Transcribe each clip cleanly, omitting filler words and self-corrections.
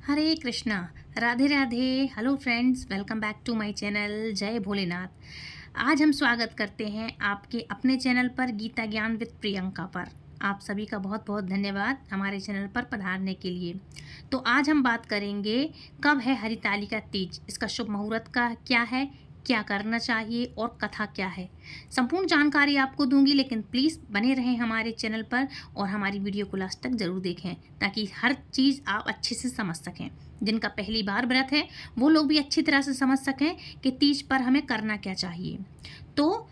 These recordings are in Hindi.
Hare Krishna. Radhe Radhe. Hello friends, welcome back to my channel Jai Bholenath. आज हम स्वागत करते हैं आपके अपने चैनल पर गीता ज्ञान विद प्रियंका पर। आप सभी का बहुत बहुत धन्यवाद हमारे चैनल पर पधारने के लिए। तो आज हम बात करेंगे कब है हरितालिका तीज, इसका शुभ मुहूर्त का क्या है, क्या करना चाहिए और कथा क्या है। संपूर्ण जानकारी आपको दूंगी, लेकिन प्लीज़ बने रहें हमारे चैनल पर और हमारी वीडियो को लास्ट तक ज़रूर देखें ताकि हर चीज़ आप अच्छे से समझ सकें। जिनका पहली बार व्रत है वो लोग भी अच्छी तरह से समझ सकें कि तीज पर हमें करना क्या चाहिए। तो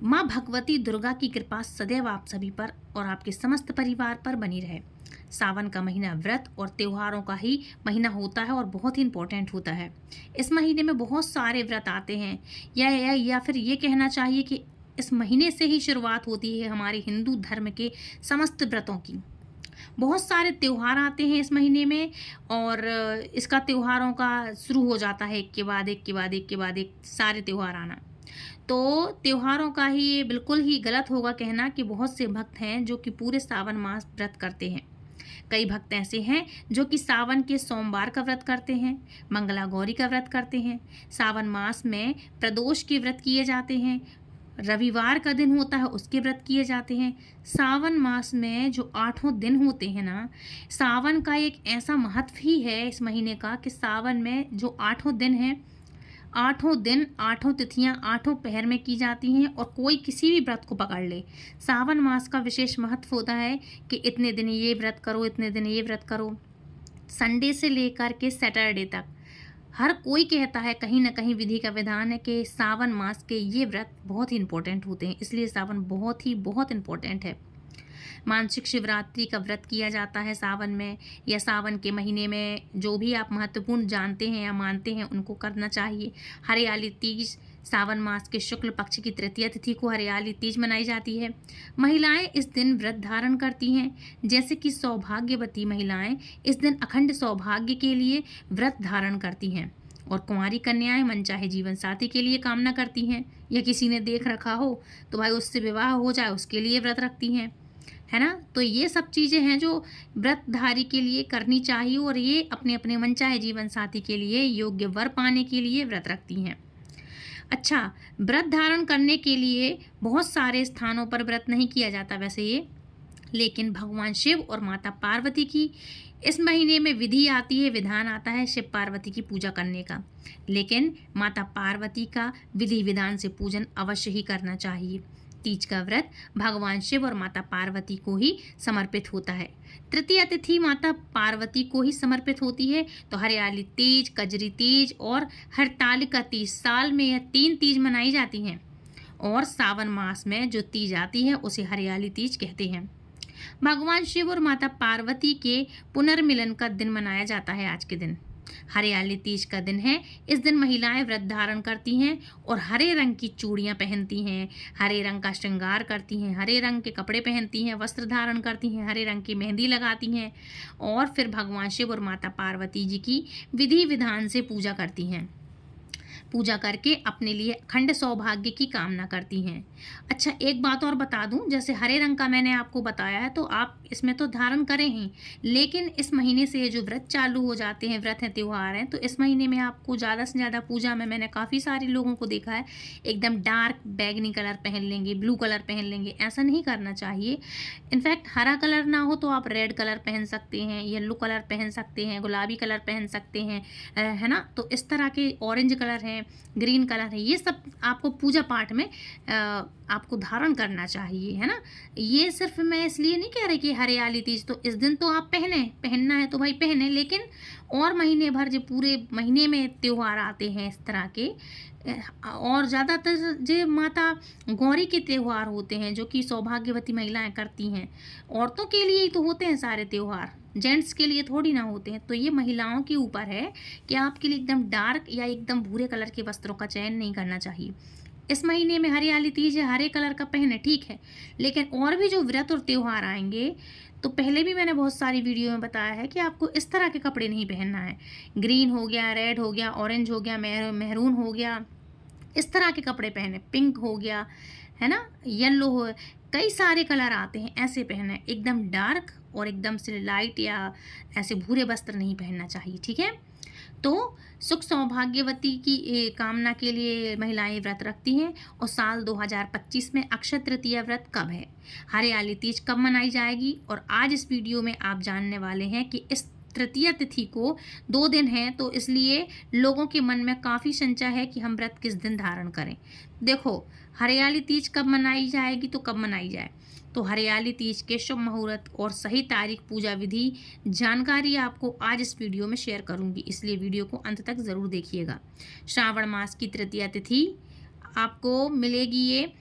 माँ भगवती दुर्गा की कृपा सदैव आप सभी पर और आपके समस्त परिवार पर बनी रहे। सावन का महीना व्रत और त्योहारों का ही महीना होता है और बहुत ही इम्पोर्टेंट होता है। इस महीने में बहुत सारे व्रत आते हैं या फिर ये कहना चाहिए कि इस महीने से ही शुरुआत होती है हमारे हिंदू धर्म के समस्त व्रतों की। बहुत सारे त्यौहार आते हैं इस महीने में और इसका त्योहारों का शुरू हो जाता है एक के बाद एक के बाद एक के बाद एक सारे त्यौहार आना। तो त्योहारों का ही ये बिल्कुल ही गलत होगा कहना कि बहुत से भक्त हैं जो कि पूरे सावन मास व्रत करते हैं। कई भक्त ऐसे हैं जो कि सावन के सोमवार का व्रत करते हैं, मंगला गौरी का व्रत करते हैं। सावन मास में प्रदोष के व्रत किए जाते हैं, रविवार का दिन होता है उसके व्रत किए जाते हैं। सावन मास में जो 8 दिन होते हैं ना, सावन का एक ऐसा महत्व ही है इस महीने का कि सावन में जो 8 दिन हैं, 8 दिन 8 तिथियां 8 पहर में की जाती हैं और कोई किसी भी व्रत को पकड़ ले। सावन मास का विशेष महत्व होता है कि इतने दिन ये व्रत करो, इतने दिन ये व्रत करो। संडे से लेकर के सैटरडे तक हर कोई कहता है, कहीं ना कहीं विधि का विधान है कि सावन मास के ये व्रत बहुत ही इंपॉर्टेंट होते हैं, इसलिए सावन बहुत इंपॉर्टेंट है। मानसिक शिवरात्रि का व्रत किया जाता है सावन में या सावन के महीने में। जो भी आप महत्वपूर्ण जानते हैं या मानते हैं उनको करना चाहिए। हरियाली तीज, सावन मास के शुक्ल पक्ष की तृतीया तिथि को हरियाली तीज मनाई जाती है। महिलाएं इस दिन व्रत धारण करती हैं, जैसे कि सौभाग्यवती महिलाएं इस दिन अखंड सौभाग्य के लिए व्रत धारण करती हैं और कुंवारी कन्याएं मनचाहे जीवन साथी के लिए कामना करती हैं, या किसी ने देख रखा हो तो भाई उससे विवाह हो जाए उसके लिए व्रत रखती हैं, है ना। तो ये सब चीज़ें हैं जो व्रतधारी के लिए करनी चाहिए और ये अपने अपने मनचाहे जीवन साथी के लिए योग्य वर पाने के लिए व्रत रखती हैं। अच्छा, व्रत धारण करने के लिए बहुत सारे स्थानों पर व्रत नहीं किया जाता वैसे ये, लेकिन भगवान शिव और माता पार्वती की इस महीने में विधि आती है, विधान आता है शिव पार्वती की पूजा करने का। लेकिन माता पार्वती का विधि विधान से पूजन अवश्य ही करना चाहिए। तीज का व्रत भगवान शिव और माता पार्वती को ही समर्पित होता है। तृतीया तिथि माता पार्वती को ही समर्पित होती है। तो हरियाली तीज, कजरी तीज और हरतालिका तीज साल में यह 3 तीज मनाई जाती हैं और सावन मास में जो तीज आती है उसे हरियाली तीज कहते हैं। भगवान शिव और माता पार्वती के पुनर्मिलन का दिन मनाया जाता है आज के दिन। हरियाली तीज का दिन है। इस दिन महिलाएं व्रत धारण करती हैं और हरे रंग की चूड़ियां पहनती हैं, हरे रंग का श्रृंगार करती हैं, हरे रंग के कपड़े पहनती हैं, वस्त्र धारण करती हैं, हरे रंग की मेहंदी लगाती हैं और फिर भगवान शिव और माता पार्वती जी की विधि विधान से पूजा करती हैं। पूजा करके अपने लिए अखंड सौभाग्य की कामना करती हैं। अच्छा, एक बात और बता दूं, जैसे हरे रंग का मैंने आपको बताया है तो आप इसमें तो धारण करें ही, लेकिन इस महीने से जो व्रत चालू हो जाते हैं, व्रत हैं, त्यौहार हैं, तो इस महीने में आपको ज़्यादा से ज़्यादा पूजा में मैंने काफ़ी सारे लोगों को देखा है एकदम डार्क बैगनी कलर पहन लेंगे, ब्लू कलर पहन लेंगे। ऐसा नहीं करना चाहिए। इनफैक्ट हरा कलर ना हो तो आप रेड कलर पहन सकते हैं, येलो कलर पहन सकते हैं, गुलाबी कलर पहन सकते हैं, है ना। तो इस तरह के ऑरेंज कलर हैं, ग्रीन कलर है, ये सब आपको पूजा पाठ में आपको धारण करना चाहिए, है ना। ये सिर्फ मैं इसलिए नहीं कह रही कि हरियाली तीज तो इस दिन तो आप पहनना है तो भाई पहने, लेकिन और महीने भर जो पूरे महीने में त्यौहार आते हैं इस तरह के, और ज़्यादातर जो माता गौरी के त्यौहार होते हैं जो कि सौभाग्यवती महिलाएं करती हैं, औरतों के लिए ही तो होते हैं सारे त्यौहार, जेंट्स के लिए थोड़ी ना होते हैं। तो ये महिलाओं के ऊपर है कि आपके लिए एकदम डार्क या एकदम भूरे कलर के वस्त्रों का चयन नहीं करना चाहिए। इस महीने में हरियाली तीज है, हरे कलर का पहने ठीक है, लेकिन और भी जो व्रत और त्यौहार आएंगे तो पहले भी मैंने बहुत सारी वीडियो में बताया है कि आपको इस तरह के कपड़े नहीं पहनना है। ग्रीन हो गया, रेड हो गया, ऑरेंज हो गया, मेहरून हो गया, इस तरह के कपड़े पहने, पिंक हो गया, है ना, येलो हो, कई सारे कलर आते हैं, ऐसे पहनना है। एकदम डार्क और एकदम से लाइट या ऐसे भूरे वस्त्र नहीं पहनना चाहिए, ठीक है। तो सुख सौभाग्यवती की कामना के लिए महिलाएं व्रत रखती हैं। और साल 2025 में अक्षय तृतीया व्रत कब है, हरियाली तीज कब मनाई जाएगी, और आज इस वीडियो में आप जानने वाले हैं कि इस तृतीया तिथि को 2 दिन है, तो इसलिए लोगों के मन में काफ़ी संशय है कि हम व्रत किस दिन धारण करें। देखो, हरियाली तीज कब मनाई जाएगी तो कब मनाई जाए, तो हरियाली तीज के शुभ मुहूर्त और सही तारीख, पूजा विधि जानकारी आपको आज इस वीडियो में शेयर करूंगी, इसलिए वीडियो को अंत तक ज़रूर देखिएगा। श्रावण मास की तृतीया तिथि आपको मिलेगी ये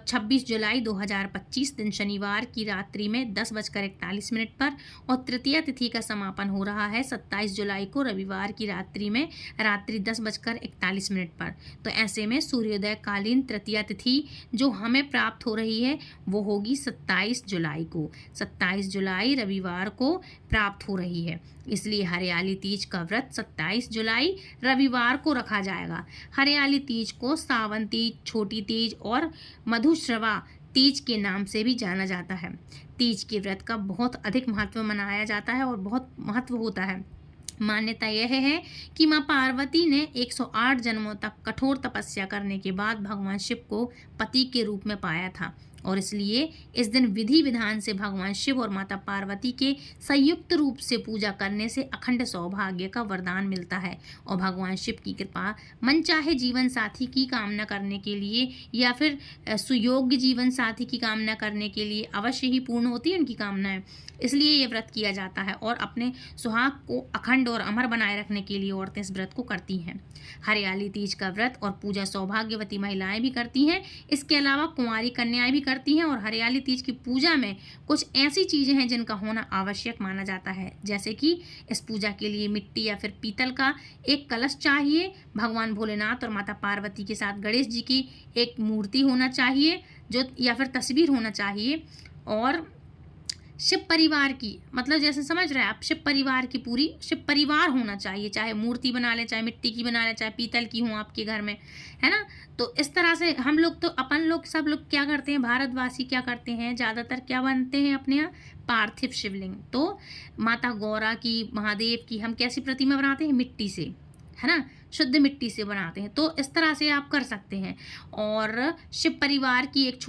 26 जुलाई 2025 दिन शनिवार की रात्रि में 10:41 पर, और तृतीया तिथि का समापन हो रहा है 27 जुलाई को रविवार की रात्रि में रात्रि 10:41 पर। तो ऐसे में सूर्योदय कालीन तृतीया तिथि जो हमें प्राप्त हो रही है वो होगी 27 जुलाई को, 27 जुलाई रविवार को प्राप्त हो रही है। इसलिए हरियाली तीज का व्रत 27 जुलाई रविवार को रखा जाएगा। हरियाली तीज को सावन तीज, छोटी तीज और मधुश्रवा तीज के नाम से भी जाना जाता है। तीज के व्रत का बहुत अधिक महत्व मनाया जाता है और बहुत महत्व होता है। मान्यता यह है कि माँ पार्वती ने 108 जन्मों तक कठोर तपस्या करने के बाद भगवान शिव को पति के रूप में पाया था, और इसलिए इस दिन विधि विधान से भगवान शिव और माता पार्वती के संयुक्त रूप से पूजा करने से अखंड सौभाग्य का वरदान मिलता है। और भगवान शिव की कृपा मनचाहे जीवन साथी की कामना करने के लिए या फिर सुयोग्य जीवन साथी की कामना करने के लिए अवश्य ही पूर्ण होती है उनकी कामनाएं। इसलिए ये व्रत किया जाता है, और अपने सुहाग को अखंड और अमर बनाए रखने के लिए औरतें इस व्रत को करती हैं। हरियाली तीज का व्रत और पूजा सौभाग्यवती महिलाएं भी करती हैं, इसके अलावा कुंवारी कन्याएं भी करती हैं। और हरियाली तीज की पूजा में कुछ ऐसी चीज़ें हैं जिनका होना आवश्यक माना जाता है, जैसे कि इस पूजा के लिए मिट्टी या फिर पीतल का एक कलश चाहिए, भगवान भोलेनाथ और माता पार्वती के साथ गणेश जी की एक मूर्ति होना चाहिए जो या फिर तस्वीर होना चाहिए, और शिव परिवार की, मतलब जैसे समझ रहे हैं आप, शिव परिवार की पूरी शिव परिवार होना चाहिए, चाहे मूर्ति बना ले, चाहे मिट्टी की बना ले, चाहे पीतल की हो आपके घर में, है ना। तो इस तरह से हम लोग तो अपन लोग सब लोग क्या करते हैं, भारतवासी क्या करते हैं, ज़्यादातर क्या बनते हैं अपने यहाँ, पार्थिव शिवलिंग। तो माता गौरा की, महादेव की हम कैसी प्रतिमा बनाते हैं, मिट्टी से, है ना, शुद्ध मिट्टी से बनाते हैं। तो इस तरह से आप कर सकते हैं। और शिव परिवार की एक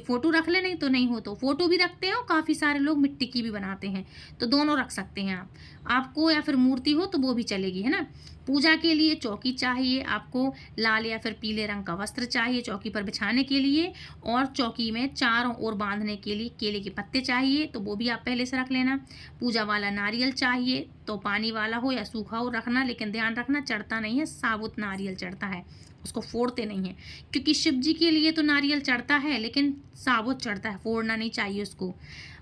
फ़ोटो रख ले, नहीं तो नहीं हो तो फ़ोटो भी रखते हैं, और काफ़ी सारे लोग मिट्टी की भी बनाते हैं, तो दोनों रख सकते हैं आपको, या फिर मूर्ति हो तो वो भी चलेगी, है ना। पूजा के लिए चौकी चाहिए आपको, लाल या फिर पीले रंग का वस्त्र चाहिए चौकी पर बिछाने के लिए, और चौकी में चारों ओर बांधने के लिए केले के पत्ते चाहिए, तो वो भी आप पहले से रख लेना। पूजा वाला नारियल चाहिए, तो पानी वाला हो या सूखा हो रखना, लेकिन ध्यान रखना चढ़ता नहीं है, साबुत नारियल चढ़ता है, उसको फोड़ते नहीं है, क्योंकि शिव जी के लिए तो नारियल चढ़ता है लेकिन साबुत चढ़ता है, फोड़ना नहीं चाहिए उसको,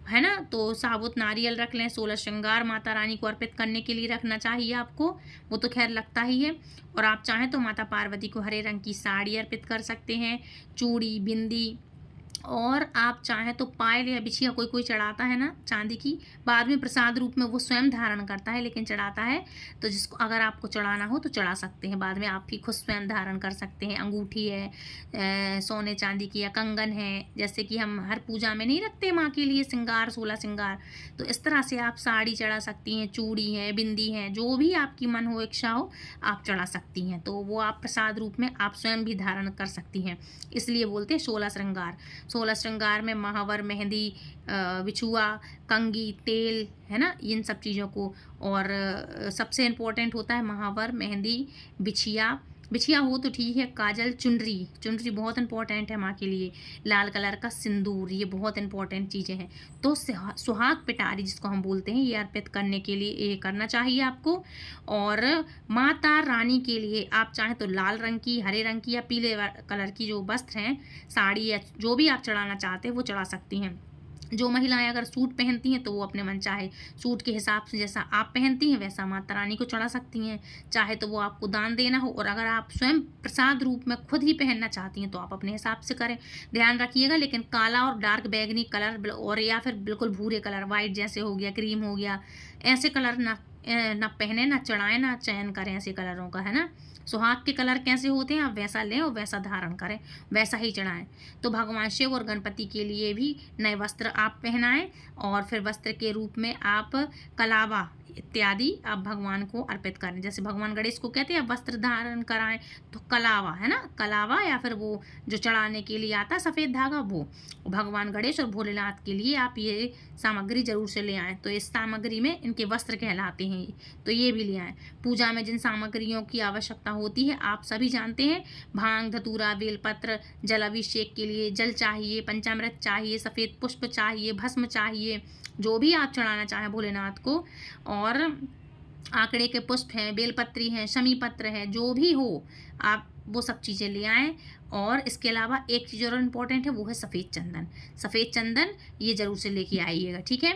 है ना। तो साबुत नारियल रख लें। 16 श्रृंगार माता रानी को अर्पित करने के लिए रखना चाहिए आपको, वो तो खैर लगता ही है। और आप चाहें तो माता पार्वती को हरे रंग की साड़ी अर्पित कर सकते हैं, चूड़ी, बिंदी, और आप चाहें तो पायल या बिछिया कोई कोई चढ़ाता है ना चांदी की, बाद में प्रसाद रूप में वो स्वयं धारण करता है लेकिन चढ़ाता है, तो जिसको अगर आपको चढ़ाना हो तो चढ़ा सकते हैं, बाद में आप ही खुद स्वयं धारण कर सकते हैं। अंगूठी है सोने चांदी की, या कंगन है, जैसे कि हम हर पूजा में नहीं रखते माँ के लिए श्रृंगार, 16 श्रृंगार, तो इस तरह से आप साड़ी चढ़ा सकती हैं, चूड़ी है, बिंदी है, जो भी आपकी मन हो, इच्छा हो, आप चढ़ा सकती हैं। तो वो आप प्रसाद रूप में आप स्वयं भी धारण कर सकती हैं, इसलिए बोलते हैं 16 श्रृंगार। 16 श्रृंगार में महावर, मेहंदी, बिछुआ, कंगी, तेल, है ना, इन सब चीज़ों को, और सबसे इम्पोर्टेंट होता है महावर, मेहंदी, बिछिया हो तो ठीक है, काजल, चुनरी बहुत इंपॉर्टेंट है माँ के लिए, लाल कलर का सिंदूर, ये बहुत इंपॉर्टेंट चीज़ें हैं। तो सुहाग पिटारी जिसको हम बोलते हैं, ये अर्पित करने के लिए ये करना चाहिए आपको। और माता रानी के लिए आप चाहें तो लाल रंग की, हरे रंग की या पीले कलर की जो वस्त्र हैं, साड़ी या जो भी आप चढ़ाना चाहते हैं वो चढ़ा सकती हैं। जो महिलाएं अगर सूट पहनती हैं तो वो अपने मन चाहे सूट के हिसाब से जैसा आप पहनती हैं वैसा माता रानी को चढ़ा सकती हैं, चाहे तो वो आपको दान देना हो, और अगर आप स्वयं प्रसाद रूप में खुद ही पहनना चाहती हैं तो आप अपने हिसाब से करें। ध्यान रखिएगा, लेकिन काला और डार्क बैगनी कलर, और या फिर बिल्कुल भूरे कलर, वाइट जैसे हो गया, क्रीम हो गया, ऐसे कलर ना पहने, ना चढ़ाएं, ना चयन करें ऐसे कलरों का, है ना। सुहाग के कलर कैसे होते हैं आप वैसा लें और वैसा धारण करें, वैसा ही चढ़ाएं। तो भगवान शिव और गणपति के लिए भी नए वस्त्र आप पहनाएं और फिर वस्त्र के रूप में आप कलावा इत्यादि आप भगवान को अर्पित करें। जैसे भगवान गणेश को कहते हैं वस्त्र धारण कराएं, तो कलावा, है ना, कलावा या फिर वो जो चढ़ाने के लिए आता है सफ़ेद धागा, वो भगवान गणेश और भोलेनाथ के लिए आप ये सामग्री जरूर से ले आएँ। तो इस सामग्री में इनके वस्त्र कहलाते हैं, तो ये भी ले आएँ। पूजा में जिन सामग्रियों की आवश्यकता होती है आप सभी जानते हैं। भांग, धतूरा, बेलपत्र, जल अभिषेक के लिए जल चाहिए, पंचामृत चाहिए, सफ़ेद पुष्प चाहिए, भस्म चाहिए, जो भी आप चढ़ाना चाहें भोलेनाथ को, और आंकड़े के पुष्प हैं, बेलपत्री हैं, शमी पत्र है, जो भी हो आप वो सब चीज़ें ले आएँ। और इसके अलावा एक चीज़ और इम्पोर्टेंट है, वो है सफ़ेद चंदन। सफ़ेद चंदन ये ज़रूर से लेके आइएगा, ठीक है।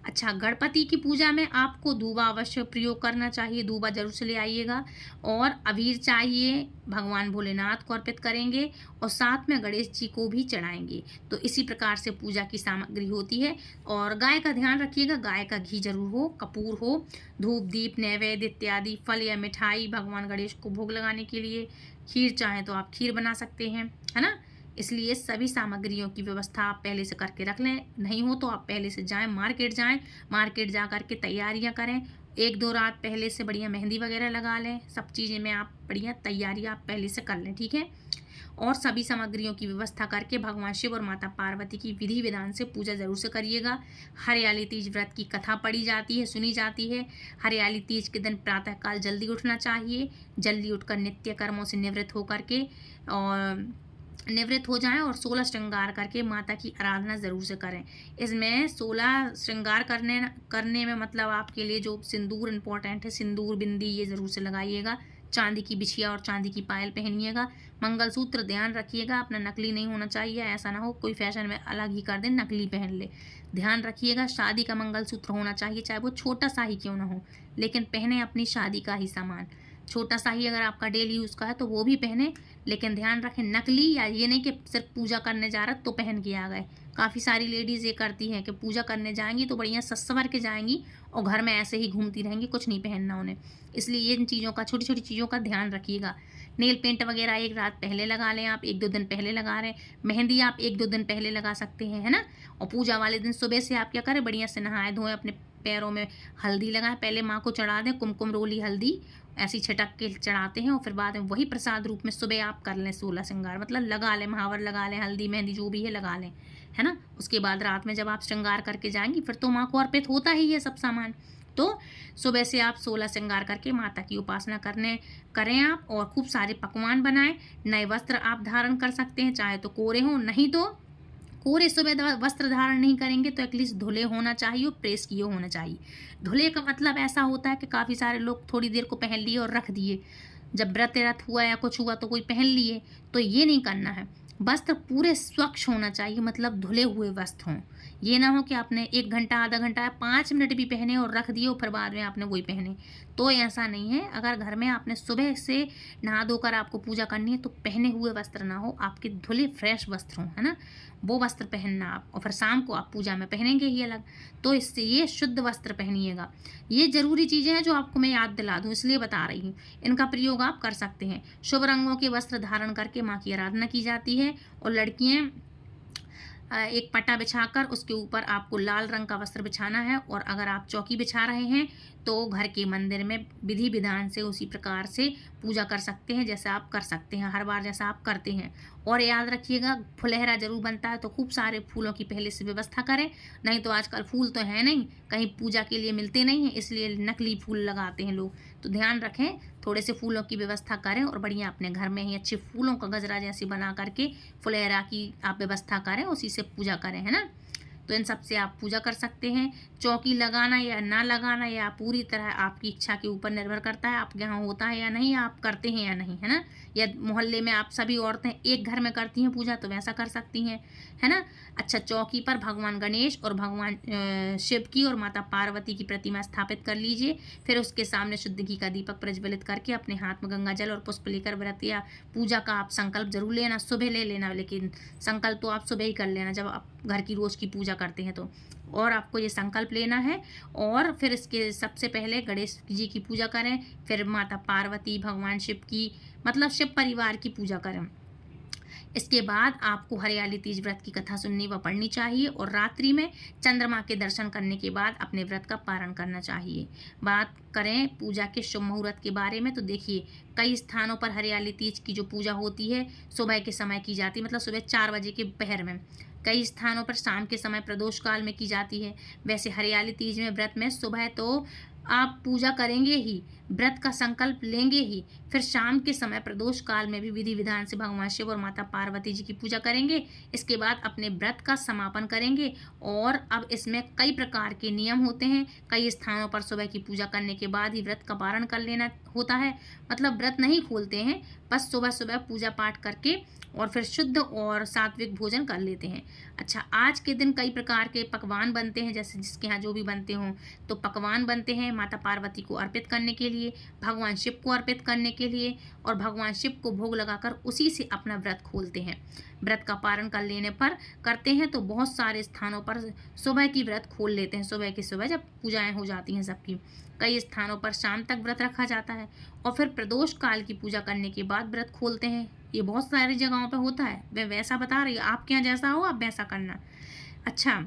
अच्छा, गणपति की पूजा में आपको दूबा अवश्य प्रयोग करना चाहिए, दूबा जरूर से ले आइएगा। और अबीर चाहिए, भगवान भोलेनाथ को अर्पित करेंगे और साथ में गणेश जी को भी चढ़ाएंगे। तो इसी प्रकार से पूजा की सामग्री होती है। और गाय का ध्यान रखिएगा, गाय का घी जरूर हो, कपूर हो, धूप दीप नैवेद्य इत्यादि, फल या मिठाई भगवान गणेश को भोग लगाने के लिए, खीर चाहें तो आप खीर बना सकते हैं, है ना। इसलिए सभी सामग्रियों की व्यवस्था आप पहले से करके रख लें। नहीं हो तो आप पहले से जाएं, मार्केट जा कर के तैयारियां करें। 1-2 रात पहले से बढ़िया मेहंदी वगैरह लगा लें, सब चीज़ें में आप बढ़िया तैयारी आप पहले से कर लें, ठीक है। और सभी सामग्रियों की व्यवस्था करके भगवान शिव और माता पार्वती की विधि विधान से पूजा जरूर से करिएगा। हरियाली तीज व्रत की कथा पढ़ी जाती है, सुनी जाती है। हरियाली तीज के दिन प्रातःकाल जल्दी उठना चाहिए, जल्दी उठकर नित्य कर्मों से निवृत्त होकर के और निवृत्त हो जाएं और 16 श्रृंगार करके माता की आराधना ज़रूर से करें। इसमें 16 श्रृंगार करने में मतलब आपके लिए जो सिंदूर इम्पोर्टेंट है, सिंदूर बिंदी ये ज़रूर से लगाइएगा। चांदी की बिछिया और चांदी की पायल पहनिएगा। मंगलसूत्र ध्यान रखिएगा अपना नकली नहीं होना चाहिए, ऐसा ना हो कोई फैशन में अलग ही कर दे, नकली पहन ले। ध्यान रखिएगा शादी का मंगलसूत्र होना चाहिए, चाहे वो छोटा सा ही क्यों ना हो, लेकिन पहने अपनी शादी का ही सामान। छोटा सा ही अगर आपका डेली यूज़ का है तो वो भी पहने, लेकिन ध्यान रखें नकली, या ये नहीं कि सिर्फ पूजा करने जा रहा तो पहन के आ गए। काफ़ी सारी लेडीज़ ये करती हैं कि पूजा करने जाएंगी तो बढ़िया सज संवर के जाएंगी और घर में ऐसे ही घूमती रहेंगी, कुछ नहीं पहनना उन्हें। इसलिए इन चीज़ों का, छोटी छोटी चीज़ों का ध्यान रखिएगा। नेल पेंट वगैरह 1 रात पहले लगा लें आप, 1-2 दिन पहले लगा रहे हैं। मेहंदी आप 1-2 दिन पहले लगा सकते हैं, है ना। और पूजा वाले दिन सुबह से आप क्या करें, बढ़िया से नहाए धोएं, अपने पैरों में हल्दी लगाएं, पहले माँ को चढ़ा दें, कुमकुम रोली हल्दी ऐसी छिटक के चढ़ाते हैं और फिर बाद में वही प्रसाद रूप में सुबह आप कर लें 16 श्रृंगार, मतलब लगा लें, महावर लगा लें, हल्दी मेहंदी जो भी है लगा लें, है ना। उसके बाद रात में जब आप श्रृंगार करके जाएंगी फिर तो माँ को अर्पित होता ही है सब सामान। तो सुबह से आप 16 श्रृंगार करके माता की उपासना करें आप, और खूब सारे पकवान बनाएं। नए वस्त्र आप धारण कर सकते हैं, चाहे तो कोरे हों, नहीं तो कोरे सुबह वस्त्र धारण नहीं करेंगे तो एटलीस्ट धुले होना चाहिए और प्रेस किए होना चाहिए। धुले का मतलब ऐसा होता है कि काफ़ी सारे लोग थोड़ी देर को पहन लिए और रख दिए, जब व्रत रथ हुआ या कुछ हुआ तो कोई पहन लिए, तो ये नहीं करना है। वस्त्र पूरे स्वच्छ होना चाहिए, मतलब धुले हुए वस्त्र हों। ये ना हो कि आपने 1 घंटा, आधा घंटा, 5 मिनट भी पहने और रख दिए और फिर बाद में आपने वही पहने, तो ऐसा नहीं है। अगर घर में आपने सुबह से नहा धोकर आपको पूजा करनी है तो पहने हुए वस्त्र ना हो, आपके धुले फ्रेश वस्त्र हों, है ना, वो वस्त्र पहनना आप। और फिर शाम को आप पूजा में पहनेंगे ही अलग, तो इससे ये शुद्ध वस्त्र पहनिएगा। ये ज़रूरी चीज़ें हैं जो आपको मैं याद दिला दूँ, इसलिए बता रही हूँ। इनका प्रयोग आप कर सकते हैं। शुभ रंगों के वस्त्र धारण करके माँ की आराधना की जाती है। और लड़कियाँ एक पट्टा बिछाकर उसके ऊपर आपको लाल रंग का वस्त्र बिछाना है। और अगर आप चौकी बिछा रहे हैं तो घर के मंदिर में विधि विधान से उसी प्रकार से पूजा कर सकते हैं जैसे आप कर सकते हैं हर बार जैसा आप करते हैं। और याद रखिएगा फुलहरा जरूर बनता है, तो खूब सारे फूलों की पहले से व्यवस्था करें, नहीं तो आजकल फूल तो है नहीं, कहीं पूजा के लिए मिलते नहीं हैं, इसलिए नकली फूल लगाते हैं लोग। तो ध्यान रखें, थोड़े से फूलों की व्यवस्था करें और बढ़िया अपने घर में ही अच्छे फूलों का गजरा जैसी बना करके फुलहरा की आप व्यवस्था करें, उसी से पूजा करें, है ना। तो इन सब से आप पूजा कर सकते हैं। चौकी लगाना या ना लगाना या पूरी तरह आपकी इच्छा के ऊपर निर्भर करता है, आपके यहाँ होता है या नहीं, आप करते हैं या नहीं, है ना। या मोहल्ले में आप सभी औरतें एक घर में करती हैं पूजा तो वैसा कर सकती हैं, है ना। अच्छा, चौकी पर भगवान गणेश और भगवान शिव की और माता पार्वती की प्रतिमा स्थापित कर लीजिए। फिर उसके सामने शुद्ध घी का दीपक प्रज्वलित करके अपने हाथ में गंगा जल और पुष्प लेकर व्रत या पूजा का आप संकल्प जरूर लेना। सुबह ले लेना, लेकिन संकल्प तो आप सुबह ही कर लेना, जब आप घर की रोज़ की पूजा करते हैं तो। और आपको ये संकल्प लेना है और फिर इसके सबसे पहले गणेश जी की पूजा करें, फिर माता पार्वती, भगवान शिव की, मतलब शिव परिवार की पूजा करें। इसके बाद आपको हरियाली तीज व्रत की कथा सुननी व पढ़नी चाहिए और रात्रि में चंद्रमा के दर्शन करने के बाद अपने व्रत का पारण करना चाहिए। बात करें पूजा के शुभ मुहूर्त के बारे में तो देखिए, कई स्थानों पर हरियाली तीज की जो पूजा होती है सुबह के समय की जाती है, मतलब सुबह 4 बजे के पहर में। कई स्थानों पर शाम के समय प्रदोष काल में की जाती है। वैसे हरियाली तीज में व्रत में सुबह तो आप पूजा करेंगे ही, व्रत का संकल्प लेंगे ही, फिर शाम के समय प्रदोष काल में भी विधि विधान से भगवान शिव और माता पार्वती जी की पूजा करेंगे। इसके बाद अपने व्रत का समापन करेंगे। और अब इसमें कई प्रकार के नियम होते हैं। कई स्थानों पर सुबह की पूजा करने के बाद ही व्रत का पारण कर लेना होता है, मतलब व्रत नहीं खोलते हैं, बस सुबह सुबह पूजा पाठ करके और फिर शुद्ध और सात्विक भोजन कर लेते हैं। अच्छा, आज के दिन कई प्रकार के पकवान बनते हैं, जैसे जिसके यहाँ जो भी बनते हों, तो पकवान बनते हैं माता पार्वती को अर्पित करने के लिए, भगवान शिव को अर्पित करने के लिए, और भगवान शिव को भोग लगाकर उसी से अपना व्रत खोलते हैं। व्रत का पारण कर लेने पर करते हैं तो बहुत सारे स्थानों पर सुबह की व्रत खोल लेते हैं, सुबह की सुबह जब पूजाएं हो जाती हैं सबकी। कई स्थानों पर शाम तक व्रत रखा जाता है और फिर प्रदोष काल की पूजा करने के बाद व्रत खोलते हैं। ये बहुत सारी जगहों पे होता है, मैं वैसा बता रही हूँ, आपके यहाँ जैसा हो आप वैसा करना। अच्छा,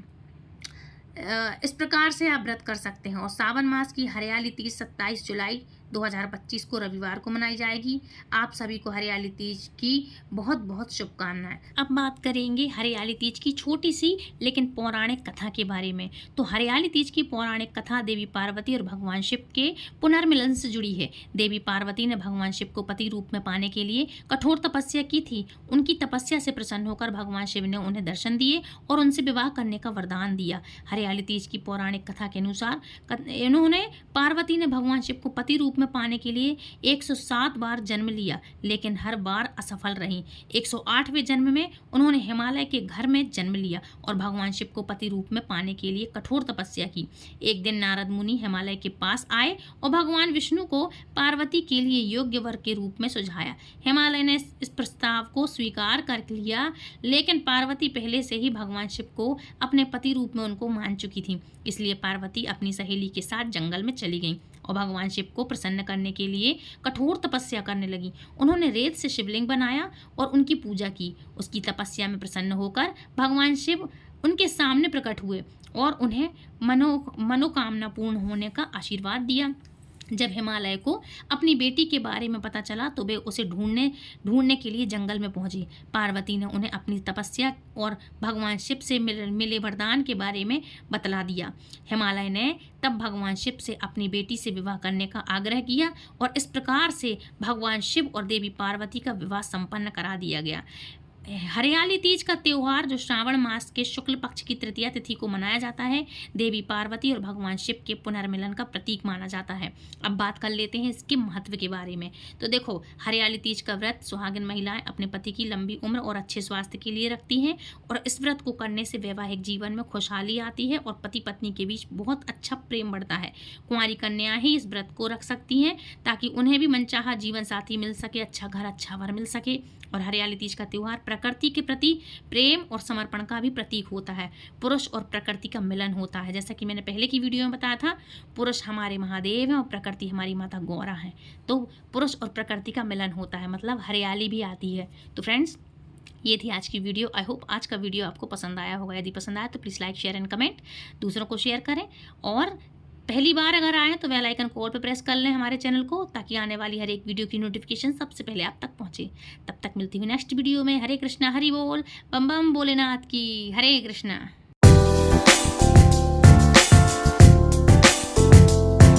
इस प्रकार से आप व्रत कर सकते हैं। और सावन मास की हरियाली तीज 27 जुलाई 2025 को रविवार को मनाई जाएगी। आप सभी को हरियाली तीज की बहुत बहुत शुभकामनाएं। अब बात करेंगे हरियाली तीज की छोटी सी लेकिन पौराणिक कथा के बारे में। तो हरियाली तीज की पौराणिक कथा देवी पार्वती और भगवान शिव के पुनर्मिलन से जुड़ी है। देवी पार्वती ने भगवान शिव को पति रूप में पाने के लिए कठोर तपस्या की थी। उनकी तपस्या से प्रसन्न होकर भगवान शिव ने उन्हें दर्शन दिए और उनसे विवाह करने का वरदान दिया। हरियाली तीज की पौराणिक कथा के अनुसार इन्होंने पार्वती ने भगवान शिव को पति रूप में पाने के लिए 107 बार जन्म लिया, लेकिन हर बार असफल रही। 108वें जन्म में उन्होंने हिमालय के घर में जन्म लिया और भगवान शिव को पति रूप में पाने के लिए कठोर तपस्या की। एक दिन नारद मुनि हिमालय के पास आए और भगवान विष्णु को पार्वती के लिए योग्य वर के रूप में सुझाया। हिमालय ने इस प्रस्ताव को स्वीकार कर लिया, लेकिन पार्वती पहले से ही भगवान शिव को अपने पति रूप में उनको मान चुकी थी। इसलिए पार्वती अपनी सहेली के साथ जंगल में चली गई और भगवान शिव को प्रसन्न करने के लिए कठोर तपस्या करने लगी। उन्होंने रेत से शिवलिंग बनाया और उनकी पूजा की। उसकी तपस्या में प्रसन्न होकर भगवान शिव उनके सामने प्रकट हुए और उन्हें मनोकामना पूर्ण होने का आशीर्वाद दिया। जब हिमालय को अपनी बेटी के बारे में पता चला तो वे उसे ढूंढने के लिए जंगल में पहुंचे। पार्वती ने उन्हें अपनी तपस्या और भगवान शिव से मिले वरदान के बारे में बतला दिया। हिमालय ने तब भगवान शिव से अपनी बेटी से विवाह करने का आग्रह किया और इस प्रकार से भगवान शिव और देवी पार्वती का विवाह संपन्न करा दिया गया। हरियाली तीज का त्यौहार जो श्रावण मास के शुक्ल पक्ष की तृतीया तिथि को मनाया जाता है, देवी पार्वती और भगवान शिव के पुनर्मिलन का प्रतीक माना जाता है। अब बात कर लेते हैं इसके महत्व के बारे में। तो देखो, हरियाली तीज का व्रत सुहागिन महिलाएं अपने पति की लंबी उम्र और अच्छे स्वास्थ्य के लिए रखती हैं और इस व्रत को करने से वैवाहिक जीवन में खुशहाली आती है और पति पत्नी के बीच बहुत अच्छा प्रेम बढ़ता है। कुंवारी कन्याएं ही इस व्रत को रख सकती हैं ताकि उन्हें भी मनचाहा जीवन साथी मिल सके, अच्छा घर अच्छा वर मिल सके। और हरियाली तीज का त्यौहार प्रकृति के प्रति प्रेम और समर्पण का भी प्रतीक होता है। पुरुष और प्रकृति का मिलन होता है। जैसा कि मैंने पहले की वीडियो में बताया था, पुरुष हमारे महादेव हैं और प्रकृति हमारी माता गौरा है। तो पुरुष और प्रकृति का मिलन होता है, मतलब हरियाली भी आती है। तो फ्रेंड्स, ये थी आज की वीडियो। आई होप आज का वीडियो आपको पसंद आया होगा। यदि पसंद आया तो please like share and comment, दूसरों को शेयर करें और पहली बार अगर आए तो बेल आइकन को ऑल पे प्रेस कर लें हमारे चैनल को, ताकि आने वाली हर एक वीडियो की नोटिफिकेशन सबसे पहले आप तक पहुंचे। तब तक मिलती हूँ नेक्स्ट वीडियो में। हरे कृष्णा, हरि बोल, बम बम भोलेनाथ की, हरे कृष्णा।